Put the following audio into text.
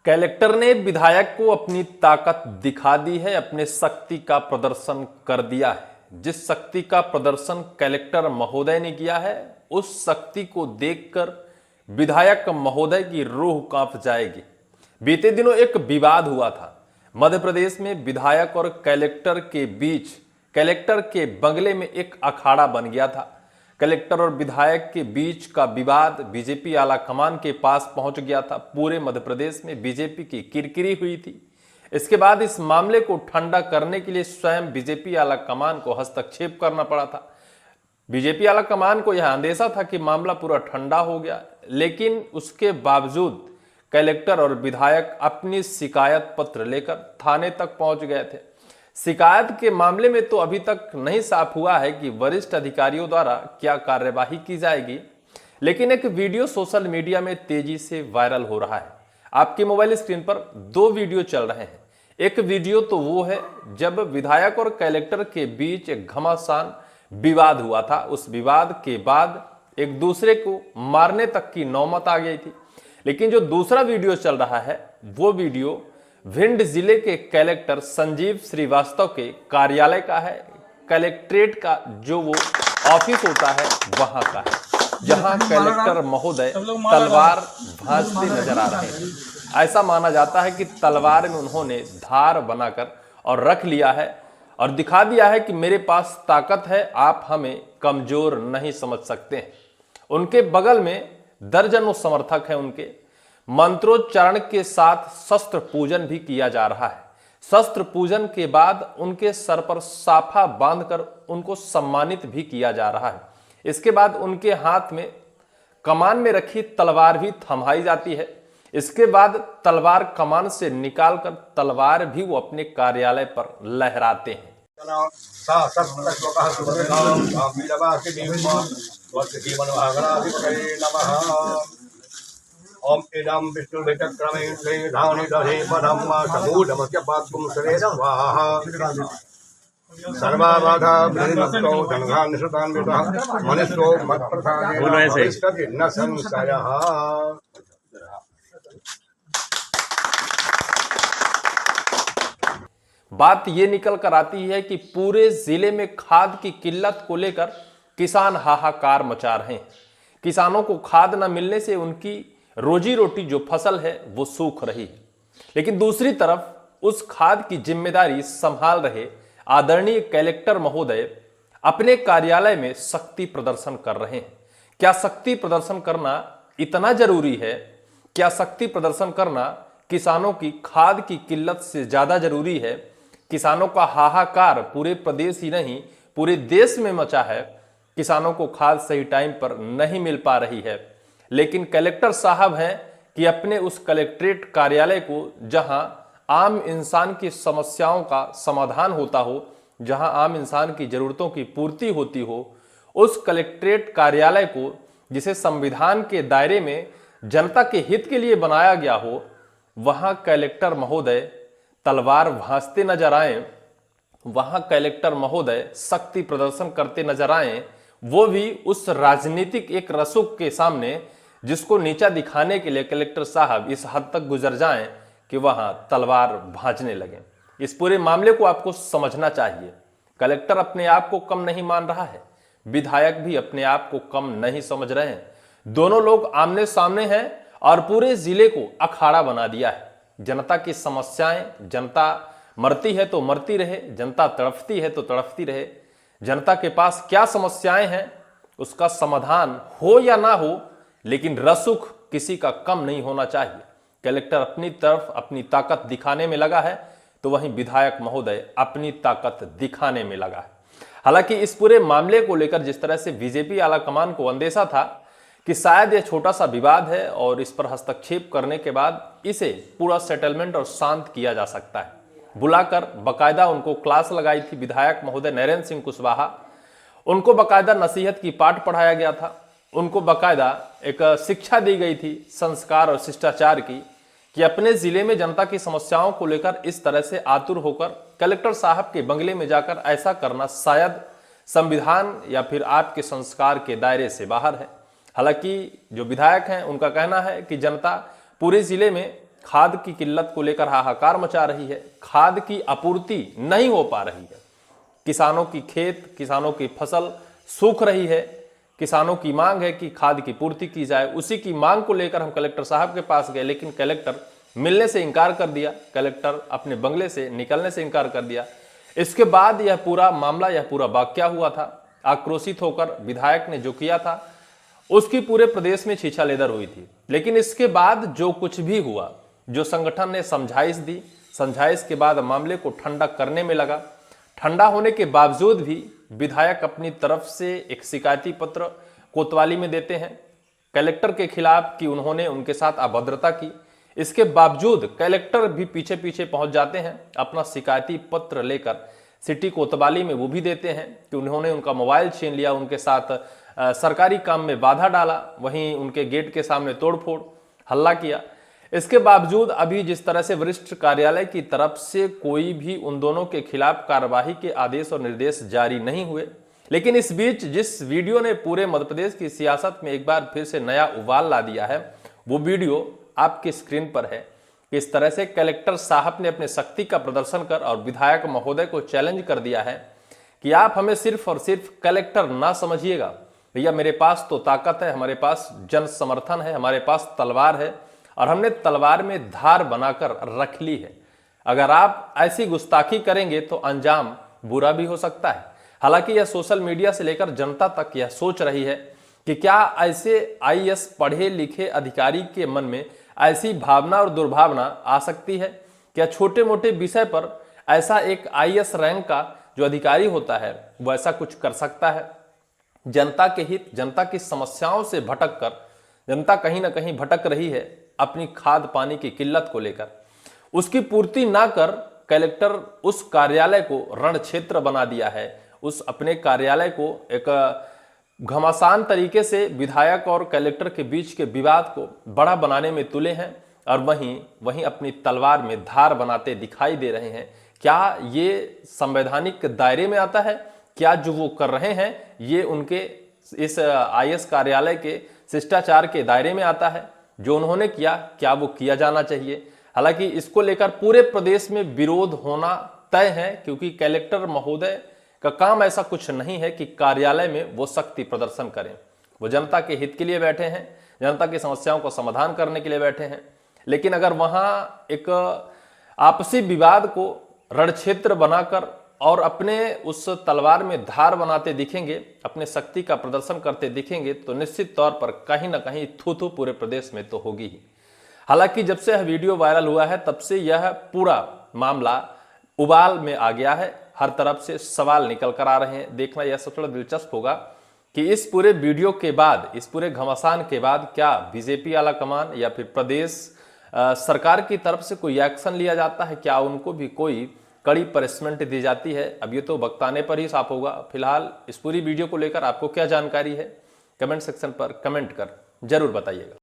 Collector ने विधायक को अपनी ताकत दिखा दी है, अपने शक्ति का प्रदर्शन कर दिया है। जिस शक्ति का प्रदर्शन कलेक्टर महोदय ने किया है, उस शक्ति को देखकर विधायक महोदय की रूह कांप जाएगी। बीते दिनों एक विवाद हुआ था मध्य प्रदेश में। विधायक और कलेक्टर के बीच कलेक्टर के बंगले में एक अखाड़ा बन गया था। कलेक्टर और विधायक के बीच का विवाद बीजेपी आला कमान के पास पहुंच गया था। पूरे मध्य प्रदेश में बीजेपी की किरकिरी हुई थी। इसके बाद इस मामले को ठंडा करने के लिए स्वयं बीजेपी आला कमान को हस्तक्षेप करना पड़ा था। बीजेपी आला कमान को यह अंदेशा था कि मामला पूरा ठंडा हो गया, लेकिन उसके बावजूद कलेक्टर और विधायक अपनी शिकायत पत्र लेकर थाने तक पहुंच गए थे। शिकायत के मामले में तो अभी तक नहीं साफ हुआ है कि वरिष्ठ अधिकारियों द्वारा क्या कार्यवाही की जाएगी, लेकिन एक वीडियो सोशल मीडिया में तेजी से वायरल हो रहा है। आपके मोबाइल स्क्रीन पर दो वीडियो चल रहे हैं। एक वीडियो तो वो है जब विधायक और कलेक्टर के बीच एक घमासान विवाद हुआ था। उस विवाद के बाद एक दूसरे को मारने तक की नौबत आ गई थी। लेकिन जो दूसरा वीडियो चल रहा है, वो वीडियो भिंड जिले के कलेक्टर संजीव श्रीवास्तव के कार्यालय का है। कलेक्ट्रेट का जो वो ऑफिस होता है वहां का है, जहां कलेक्टर महोदय तलवार भांजते नजर आ रहे हैं। ऐसा माना जाता है कि तलवार में उन्होंने धार बनाकर और रख लिया है और दिखा दिया है कि मेरे पास ताकत है, आप हमें कमजोर नहीं समझ सकते हैं। उनके बगल में दर्जनों समर्थक हैं। उनके मंत्रोच्चारण के साथ शस्त्र पूजन भी किया जा रहा है। शस्त्र पूजन के बाद उनके सर पर साफा बांधकर उनको सम्मानित भी किया जा रहा है। इसके बाद उनके हाथ में कमान में रखी तलवार भी थमाई जाती है। इसके बाद तलवार कमान से निकालकर तलवार भी वो अपने कार्यालय पर लहराते हैं। ओम इदं विष्णुर्विचक्रमे धानि दधे पदं समूढमस्य पात्तुं सरे स्वाहा सर्वाबाधा विनिर्मुक्तो धनधान्य सुतान्वितः मनुष्यो मत्प्रसादेन भविष्यति न संशयः। बात ये निकल कर आती है कि पूरे जिले में खाद की किल्लत को लेकर किसान हाहाकार मचा रहे हैं। किसानों को खाद न मिलने से उनकी रोजी रोटी जो फसल है वो सूख रही है। लेकिन दूसरी तरफ उस खाद की जिम्मेदारी संभाल रहे आदरणीय कलेक्टर महोदय अपने कार्यालय में शक्ति प्रदर्शन कर रहे हैं। क्या शक्ति प्रदर्शन करना इतना जरूरी है? क्या शक्ति प्रदर्शन करना किसानों की खाद की किल्लत से ज्यादा जरूरी है? किसानों का हाहाकार पूरे प्रदेश ही नहीं पूरे देश में मचा है। किसानों को खाद सही टाइम पर नहीं मिल पा रही है, लेकिन कलेक्टर साहब हैं कि अपने उस कलेक्ट्रेट कार्यालय को जहां आम इंसान की समस्याओं का समाधान होता हो, जहां आम इंसान की जरूरतों की पूर्ति होती हो, उस कलेक्ट्रेट कार्यालय को जिसे संविधान के दायरे में जनता के हित के लिए बनाया गया हो, वहां कलेक्टर महोदय तलवार भांजते नजर आए, वहां कलेक्टर महोदय शक्ति प्रदर्शन करते नजर आए, वो भी उस राजनीतिक एक रसूख के सामने जिसको नीचा दिखाने के लिए कलेक्टर साहब इस हद तक गुजर जाएं कि वहां तलवार भांजने लगे। इस पूरे मामले को आपको समझना चाहिए। कलेक्टर अपने आप को कम नहीं मान रहा है, विधायक भी अपने आप को कम नहीं समझ रहे हैं। दोनों लोग आमने सामने हैं और पूरे जिले को अखाड़ा बना दिया है। जनता की समस्याएं, जनता मरती है तो मरती रहे, जनता तड़पती है तो तड़पती रहे। जनता के पास क्या समस्याएं हैं उसका समाधान हो या ना हो, लेकिन रसूख किसी का कम नहीं होना चाहिए। कलेक्टर अपनी तरफ अपनी ताकत दिखाने में लगा है, तो वहीं विधायक महोदय अपनी ताकत दिखाने में लगा है। हालांकि इस पूरे मामले को लेकर जिस तरह से बीजेपी आला कमान को अंदेशा था कि शायद यह छोटा सा विवाद है और इस पर हस्तक्षेप करने के बाद इसे पूरा सेटलमेंट और शांत किया जा सकता है, बुलाकर बकायदा उनको क्लास लगाई थी विधायक महोदय नरेंद्र सिंह कुशवाहा। उनको बकायदा नसीहत की पाठ पढ़ाया गया था, उनको बकायदा एक शिक्षा दी गई थी संस्कार और शिष्टाचार की, कि अपने जिले में जनता की समस्याओं को लेकर इस तरह से आतुर होकर कलेक्टर साहब के बंगले में जाकर ऐसा करना शायद संविधान या फिर आपके संस्कार के दायरे से बाहर है। हालांकि जो विधायक हैं उनका कहना है कि जनता पूरे जिले में खाद की किल्लत को लेकर हाहाकार मचा रही है। खाद की आपूर्ति नहीं हो पा रही है। किसानों की खेत, किसानों की फसल सूख रही है। किसानों की मांग है कि खाद की पूर्ति की जाए। उसी की मांग को लेकर हम कलेक्टर साहब के पास गए, लेकिन कलेक्टर मिलने से इनकार कर दिया। कलेक्टर अपने बंगले से निकलने से इनकार कर दिया। इसके बाद यह पूरा मामला, यह पूरा वाकया हुआ था। आक्रोशित होकर विधायक ने जो किया था उसकी पूरे प्रदेश में छीछालेदर हुई थी। लेकिन इसके बाद जो कुछ भी हुआ, जो संगठन ने समझाइश दी, समझाइश के बाद मामले को ठंडा करने में लगा। ठंडा होने के बावजूद भी विधायक अपनी तरफ से एक शिकायती पत्र कोतवाली में देते हैं कलेक्टर के खिलाफ कि उन्होंने उनके साथ अभद्रता की। इसके बावजूद कलेक्टर भी पीछे पीछे पहुंच जाते हैं, अपना शिकायती पत्र लेकर सिटी कोतवाली में वो भी देते हैं कि उन्होंने उनका मोबाइल छीन लिया, उनके साथ सरकारी काम में बाधा डाला, वहीं उनके गेट के सामने तोड़फोड़ हल्ला किया। इसके बावजूद अभी जिस तरह से वरिष्ठ कार्यालय की तरफ से कोई भी उन दोनों के खिलाफ कार्यवाही के आदेश और निर्देश जारी नहीं हुए। लेकिन इस बीच जिस वीडियो ने पूरे मध्य प्रदेश की सियासत में एक बार फिर से नया उबाल ला दिया है, वो वीडियो आपकी स्क्रीन पर है। इस तरह से कलेक्टर साहब ने अपने शक्ति का प्रदर्शन कर और विधायक महोदय को चैलेंज कर दिया है कि आप हमें सिर्फ और सिर्फ कलेक्टर ना समझिएगा, भैया मेरे पास तो ताकत है, हमारे पास जन समर्थन है, हमारे पास तलवार है और हमने तलवार में धार बनाकर रख ली है। अगर आप ऐसी गुस्ताखी करेंगे तो अंजाम बुरा भी हो सकता है। हालांकि यह सोशल मीडिया से लेकर जनता तक यह सोच रही है कि क्या ऐसे आईएएस पढ़े लिखे अधिकारी के मन में ऐसी भावना और दुर्भावना आ सकती है? क्या छोटे मोटे विषय पर ऐसा एक आईएएस रैंक का जो अधिकारी होता है वो ऐसा कुछ कर सकता है? जनता के हित, जनता की समस्याओं से भटक कर जनता कहीं ना कहीं भटक रही है अपनी खाद पानी की किल्लत को लेकर। उसकी पूर्ति ना कर कलेक्टर उस कार्यालय को रण क्षेत्र बना दिया है। उस अपने कार्यालय को एक घमासान तरीके से विधायक और कलेक्टर के बीच के विवाद को बड़ा बनाने में तुले हैं और वहीं अपनी तलवार में धार बनाते दिखाई दे रहे हैं। क्या ये संवैधानिक दायरे में आता है? क्या जो वो कर रहे हैं ये उनके इस आईएएस कार्यालय के शिष्टाचार के दायरे में आता है? जो उन्होंने किया, क्या वो किया जाना चाहिए? हालांकि इसको लेकर पूरे प्रदेश में विरोध होना तय है, क्योंकि कलेक्टर महोदय का काम ऐसा कुछ नहीं है कि कार्यालय में वो शक्ति प्रदर्शन करें। वो जनता के हित के लिए बैठे हैं, जनता की समस्याओं को समाधान करने के लिए बैठे हैं। लेकिन अगर वहां एक आपसी विवाद को रणक्षेत्र बनाकर और अपने उस तलवार में धार बनाते दिखेंगे, अपने शक्ति का प्रदर्शन करते दिखेंगे, तो निश्चित तौर पर कहीं ना कहीं थू पूरे प्रदेश में तो होगी ही। हालांकि जब से यह वीडियो वायरल हुआ है तब से यह पूरा मामला उबाल में आ गया है। हर तरफ से सवाल निकल कर आ रहे हैं। देखना यह सबसे बड़ा दिलचस्प होगा कि इस पूरे वीडियो के बाद, इस पूरे घमासान के बाद क्या बीजेपी आला कमान या फिर प्रदेश सरकार की तरफ से कोई एक्शन लिया जाता है? क्या उनको भी कोई कड़ी पनिशमेंट दी जाती है? अब ये तो बख्ताने पर ही साफ होगा। फिलहाल इस पूरी वीडियो को लेकर आपको क्या जानकारी है, कमेंट सेक्शन पर कमेंट कर जरूर बताइएगा।